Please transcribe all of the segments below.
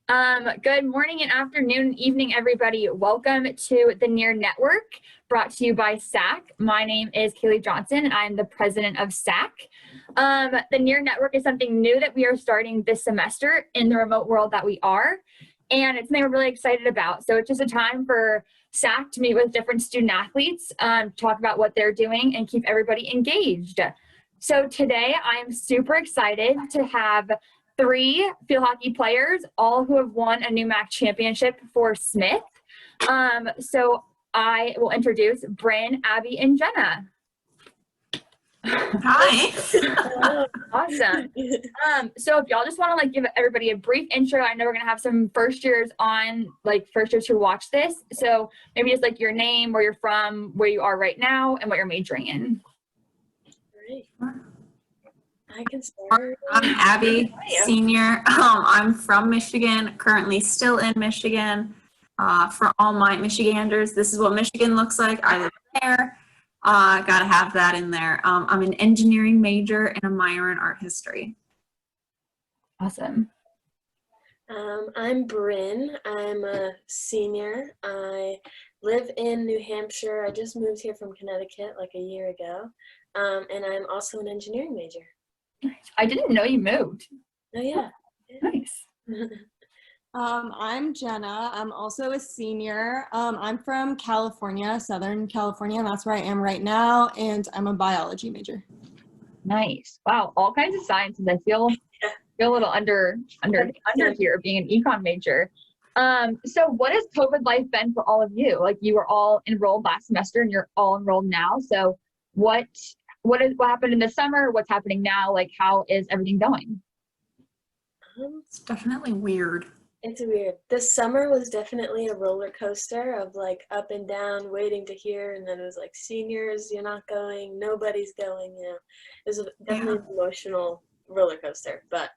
Good morning and afternoon and evening, everybody. Welcome to the Neer Network, brought to you by SAAC. My name is Caleigh Johnson, and I'm the president of SAAC. The Neer Network is something new that we are starting this semester in the remote world that we are, and it's something we're really excited about. So it's just a time for SAAC to meet with different student athletes, talk about what they're doing, and keep everybody engaged. So today, I'm super excited to have 3 field hockey players, all who have won a NEWMAC championship for Smith. So I will introduce Bryn, Abby, and Jenna. Hi. Awesome. So if y'all just want to give everybody a brief intro, I know we're gonna have some first years on, first years who watch this. So maybe just your name, where you're from, where you are right now, and what you're majoring in. Great. I can start. I'm Abby, senior. I'm from Michigan, currently still in Michigan. For all my Michiganders, this is what Michigan looks like. I live there. Gotta have that in there. I'm an engineering major and a minor in art history. Awesome. I'm Bryn. I'm a senior. I live in New Hampshire. I just moved here from Connecticut a year ago. And I'm also an engineering major. I didn't know you moved. Oh, yeah. Nice. I'm Jenna. I'm also a senior. I'm from California, Southern California, and that's where I am right now, and I'm a biology major. Nice. Wow, all kinds of sciences. I feel a little under here, being an econ major. So what has COVID life been for all of you? You were all enrolled last semester, and you're all enrolled now. So what happened in the summer? What's happening now? How is everything going? It's definitely weird. It's weird. This summer was definitely a roller coaster of up and down, waiting to hear, and then it was seniors, you're not going, nobody's going, It was definitely an emotional roller coaster, but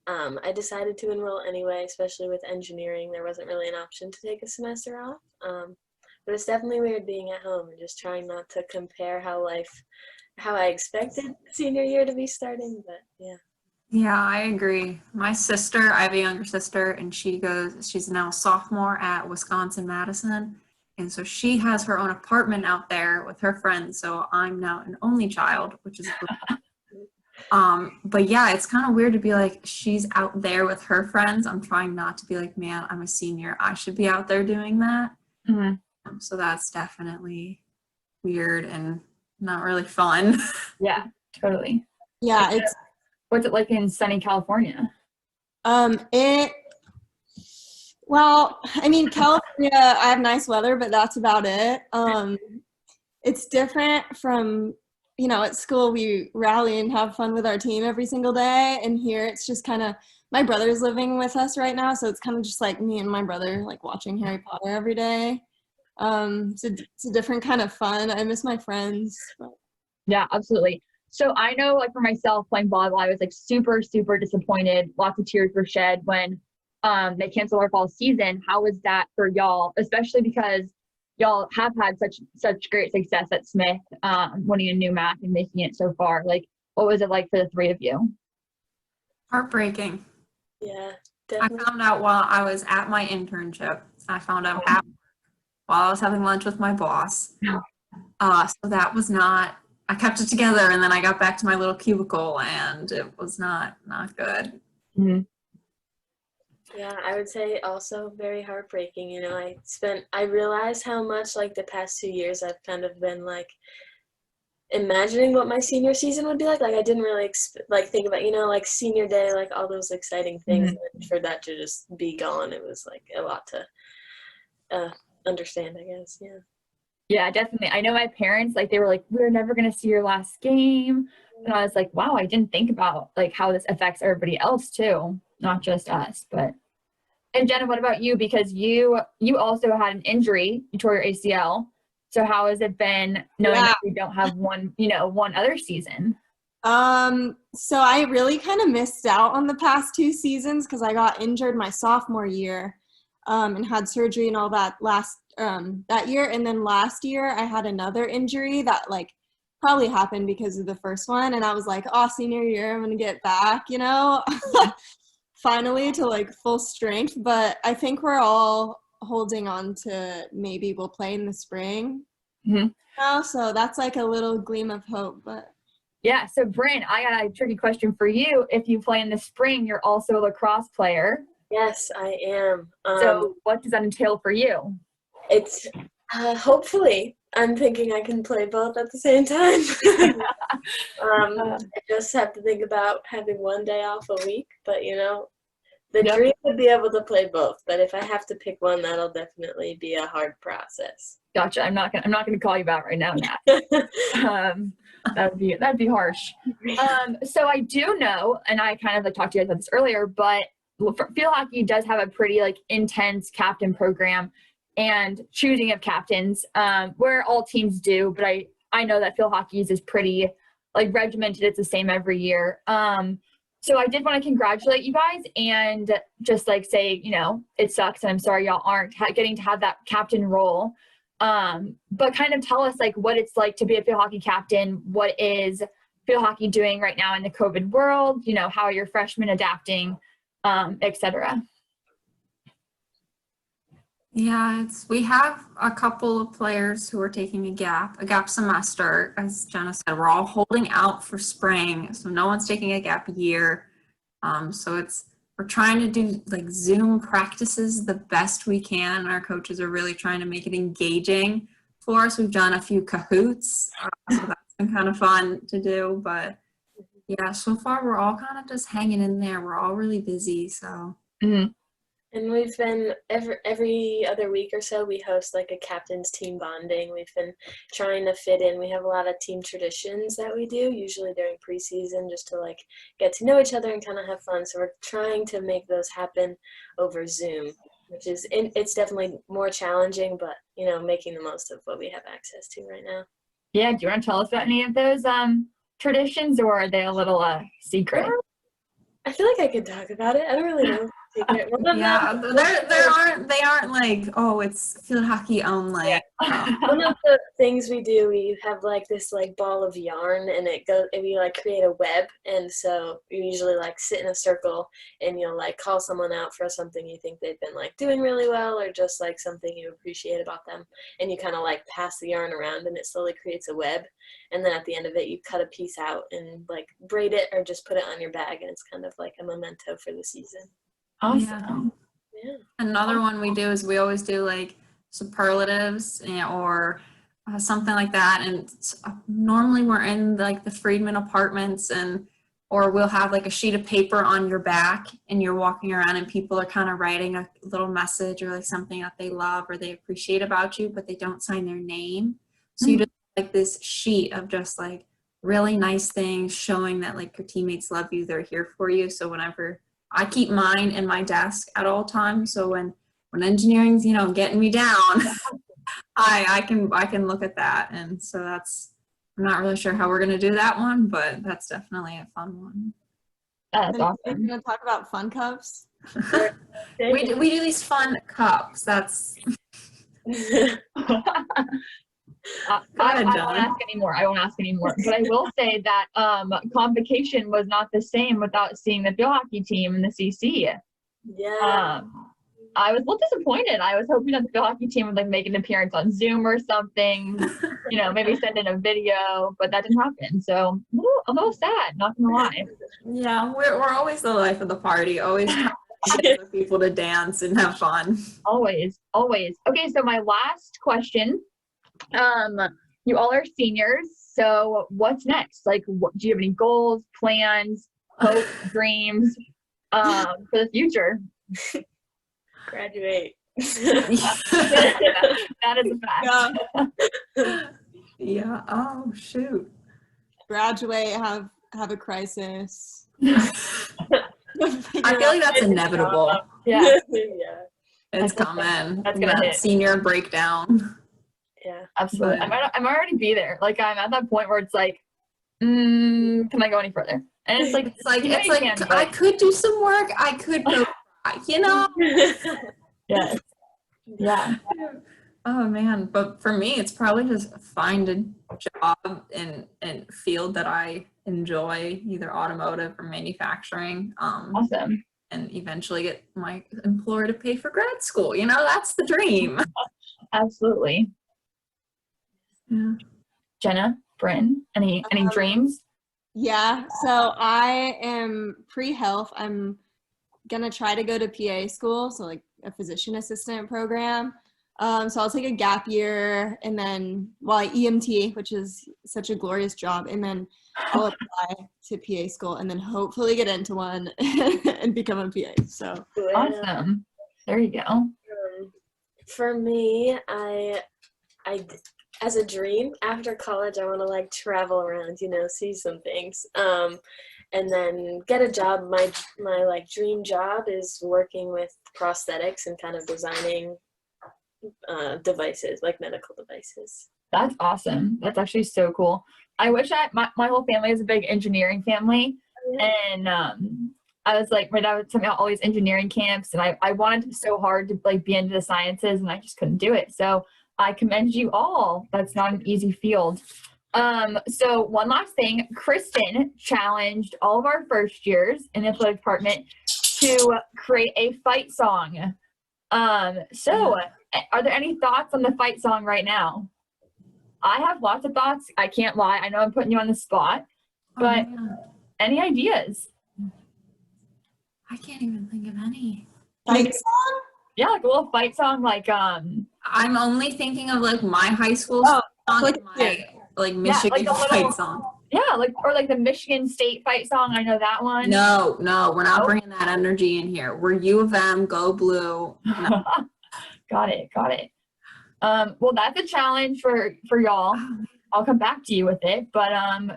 I decided to enroll anyway, especially with engineering. There wasn't really an option to take a semester off, but it's definitely weird being at home and just trying not to compare how I expected senior year to be starting, but yeah. Yeah, I agree. My sister, I have a younger sister, and she's now a sophomore at Wisconsin-Madison. And so she has her own apartment out there with her friends. So I'm now an only child, which is but yeah, it's kind of weird to be she's out there with her friends. I'm trying not to be man, I'm a senior. I should be out there doing that. Mm-hmm. So that's definitely weird and not really fun. Yeah, totally. Yeah, What's it like in sunny California? California, I have nice weather, but that's about it. It's different from, at school we rally and have fun with our team every single day, and here it's just kind of, my brother's living with us right now, so it's kind of just me and my brother watching Harry Potter every day. It's a different kind of fun. I miss my friends. But. Yeah, absolutely. So I know, for myself, playing volleyball, I was super, super disappointed. Lots of tears were shed when they canceled our fall season. How was that for y'all, especially because y'all have had such great success at Smith, winning a NEWMAC and making it so far? What was it like for the 3 of you? Heartbreaking. Yeah, definitely. I found out while I was at my internship. I found out while I was having lunch with my boss. So that was not. I kept it together, and then I got back to my little cubicle, and it was not good. Mm-hmm. Yeah, I would say also very heartbreaking. I realized how much the past 2 years I've kind of been imagining what my senior season would be like. I didn't really think about senior day, all those exciting things. Mm-hmm. And for that to just be gone, it was a lot to understand, I guess. Yeah. Yeah, definitely. I know my parents, they were we're never going to see your last game. And I was wow, I didn't think about how this affects everybody else too, not just us. But, and Jenna, what about you? Because you also had an injury, you tore your ACL. So how has it been knowing that we don't have one other season? So I really kind of missed out on the past 2 seasons because I got injured my sophomore year, and had surgery and all that that year. And then last year I had another injury that probably happened because of the first one. And I was senior year, I'm going to get back, finally to like full strength, but I think we're all holding on to maybe we'll play in the spring now, so that's like a little gleam of hope. But yeah, so Bryn, I got a tricky question for you. If you play in the spring, you're also a lacrosse player. Yes, I am. So what does that entail for you? It's hopefully I'm thinking I can play both at the same time. I just have to think about having one day off a week, but you know, the dream would be able to play both. But if I have to pick one, that'll definitely be a hard process. Gotcha. I'm not gonna call you out right now, Nat. That'd be harsh. So I do know, and I kind of like talked to you guys about this earlier, but field hockey does have a pretty like intense captain program and choosing of captains, where all teams do, but I know that field hockey is pretty like regimented. It's the same every year. So I did want to congratulate you guys and just like say, you know, it sucks and I'm sorry y'all aren't getting to have that captain role. But kind of tell us like what it's like to be a field hockey captain. What is field hockey doing right now in the COVID world? You know, how are your freshmen adapting, etc. Yeah, we have a couple of players who are taking a gap semester. As Jenna said, we're all holding out for spring, so no one's taking a gap year. So we're trying to do like Zoom practices the best we can. Our coaches are really trying to make it engaging for us. We've done a few Kahoots, so that's been kind of fun to do. But yeah, so far we're all kind of just hanging in there. We're all really busy, so. And we've been every other week or so, we host like a captain's team bonding. We've been trying to fit in. We have a lot of team traditions that we do, usually during preseason, just to like get to know each other and kind of have fun. So we're trying to make those happen over Zoom, which is, it's definitely more challenging, but you know, making the most of what we have access to right now. Yeah, do you want to tell us about any of those traditions, or are they a little secret? I feel like I could talk about it. I don't really know. Yeah, they aren't like, oh, it's field hockey only. Yeah. One of the things we do, we have like this like ball of yarn, and we like create a web, and so you usually like sit in a circle and you'll like call someone out for something you think they've been like doing really well, or just like something you appreciate about them, and you kind of like pass the yarn around and it slowly creates a web, and then at the end of it you cut a piece out and like braid it or just put it on your bag, and it's kind of like a memento for the season. Awesome. Yeah. Another one we do is we always do like superlatives or something like that. And normally we're in like the Friedman apartments, or we'll have like a sheet of paper on your back and you're walking around and people are kind of writing a little message or like something that they love or they appreciate about you, but they don't sign their name. So you just like this sheet of just like really nice things showing that like your teammates love you, they're here for you. So whenever I keep mine in my desk at all times, so when engineering's, you know, getting me down, I can look at that. And so I'm not really sure how we're gonna do that one, but that's definitely a fun one. That's awesome. We're gonna talk about fun cups. We do these fun cups. That's I won't ask anymore. But I will say that convocation was not the same without seeing the field hockey team in the CC. Yeah. I was a little disappointed. I was hoping that the field hockey team would like make an appearance on Zoom or something, you know, maybe send in a video, but that didn't happen. So a little sad, not gonna lie. Yeah, we're always the life of the party, always trying to get people to dance and have fun. Always. Okay, so my last question. You all are seniors, so what's next? Like, do you have any goals, plans, hopes, dreams for the future? Graduate. That is a fact. Yeah. Oh shoot. Graduate, have a crisis. I feel like that's inevitable. Yeah, It's coming. That's gonna hit. Senior breakdown. Yeah, absolutely. I'm already be there. Like I'm at that point where it's like, can I go any further? And it's like I could do some work. I could go, you know. Yeah. Oh man, but for me, it's probably just find a job in field that I enjoy, either automotive or manufacturing. Awesome. and eventually get my employer to pay for grad school. You know, that's the dream. Absolutely. Yeah. Jenna, Bryn, any dreams? Yeah, so I am pre-health. I'm gonna try to go to PA school, so like a physician assistant program. So I'll take a gap year and then, EMT, which is such a glorious job, and then I'll apply to PA school and then hopefully get into one and become a PA. So Awesome. There you go. For me, I as a dream after college, I want to like travel around, you know, see some things, and then get a job. My like dream job is working with prosthetics and kind of designing devices, like medical devices. That's awesome. That's actually so cool. I wish my whole family is a big engineering family. And I was like, my dad would send me out all these engineering camps, and I wanted so hard to like be into the sciences, and I just couldn't do it. So I commend you all. That's not an easy field. So one last thing, Kristen challenged all of our first years in the athletic department to create a fight song. So are there any thoughts on the fight song right now? I have lots of thoughts. I can't lie. I know I'm putting you on the spot, but any ideas? I can't even think of any. fight song? Yeah, like a little fight song, like I'm only thinking of like my high school Oh, song like and my like Michigan like a little- fight song. yeah, like or like the Michigan State fight song. I know that one. No, we're not bringing that energy in here. We're U of M, go blue. No. Got it. Well, that's a challenge for y'all. I'll come back to you with it, but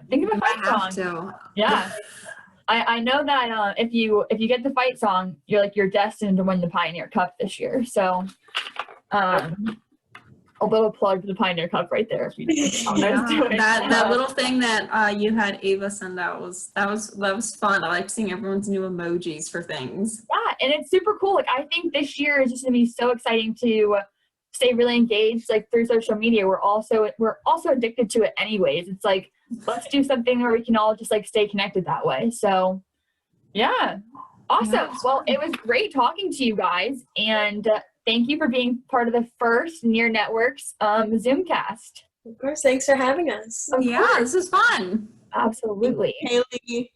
think of a fight I song. have to. Yeah. I know that if you get the fight song, you're destined to win the Pioneer Cup this year. So a little plug for the Pioneer Cup right there. If you That little thing that you had Ava send out was fun. I liked seeing everyone's new emojis for things. Yeah, and it's super cool. Like I think this year is just gonna be so exciting to stay really engaged like through social media. We're also addicted to it anyways. It's like let's do something where we can all just like stay connected that way. So yeah, awesome. Yeah. Well, it was great talking to you guys, and thank you for being part of the first Neer Networks Zoomcast. Of course, thanks for having us. Yeah, this is fun. Absolutely. Haley.